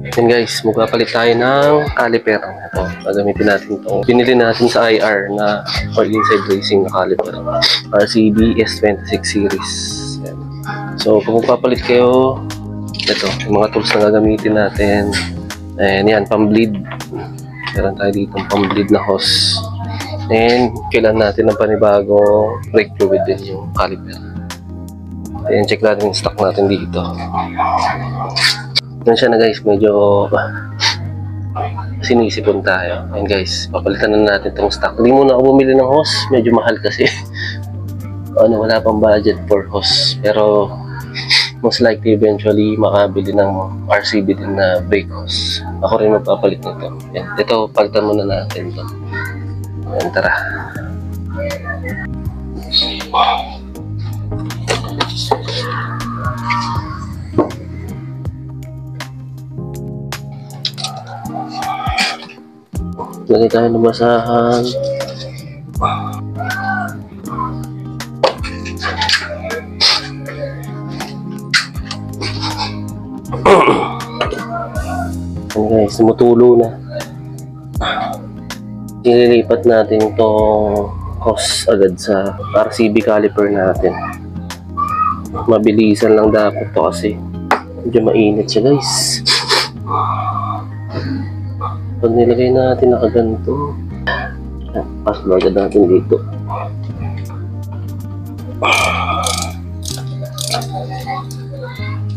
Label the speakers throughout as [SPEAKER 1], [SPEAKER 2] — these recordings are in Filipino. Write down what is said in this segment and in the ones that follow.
[SPEAKER 1] Yan guys, magpapalit tayo ng caliper. Ito, gagamitin natin ito. Pinili natin sa IR na or inside racing na caliper. RCB S26 series. Yan. So, kung magpapalit kayo, ito, yung mga tools na gagamitin natin. And yan, pang-bleed. Meron tayo dito pang-bleed na hose. And kailan natin ng panibagong brake fluid din yung caliper. Ayan, check natin yung stock natin dito. Yan siya na guys, medyo sinisipon tayo. Ayan guys, papalitan na natin itong stock. Hindi muna ako bumili ng hose, medyo mahal kasi. Wala pang budget for hose. Pero most likely eventually makabili ng RCB din na brake hose. Ako rin magpapalit nito. Yan, ito, palitan muna natin ito. Ayan, tara. Lagay tayo ng basahan. Ayan guys, tumutulo na. Ililipat natin itong hose agad sa RCB caliper natin. Mabilisan lang dapat to kasi medyo mainit siya guys. Pag nilagay natin nakaganto, pasok agad natin dito.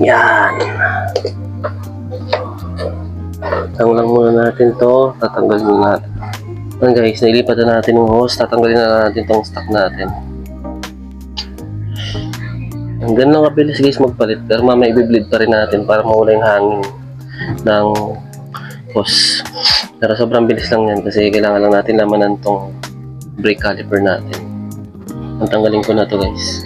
[SPEAKER 1] Yan. Tanggalan muna natin to, tatanggalin muna natin. Yan guys, nailipat na natin yung hose, tatanggalin na natin tong stock natin. Hanggang lang kabilis guys magpalit, pero mamaya i-bleed pa rin natin para mawala yung hangin ng hose. Pero sobrang bilis lang yan kasi kailangan lang natin lamanan tong brake caliper natin. Ang tanggalin ko na to guys.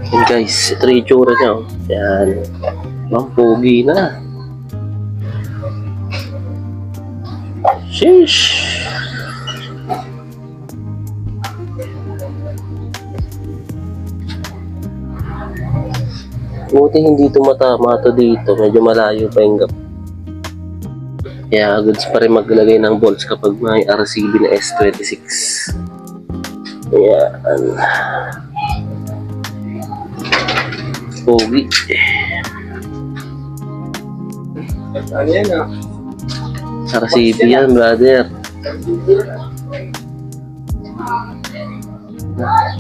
[SPEAKER 1] Yan guys, ito yung itsura niya. Yan. Ang pogi na. Sheesh! Buti hindi tumatama to dito. Medyo malayo pa yung gap. Kaya goods pa rin maglagay ng bolts kapag may RCB na S26. Yan. Pogi.
[SPEAKER 2] Ano yan ah?
[SPEAKER 1] RCB yan, brother.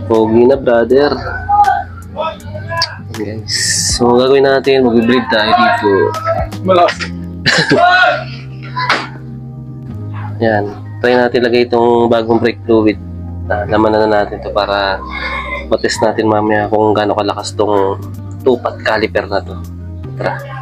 [SPEAKER 1] Pogi na, brother. Guys, so gagawin natin, mag-bleed tayo dito.
[SPEAKER 2] Malas.
[SPEAKER 1] Yan, try natin lagay itong bagong brake fluid. Laman na natin to para matest natin mamaya kung gaano kalakas tong 2-pot caliper na to. Tara.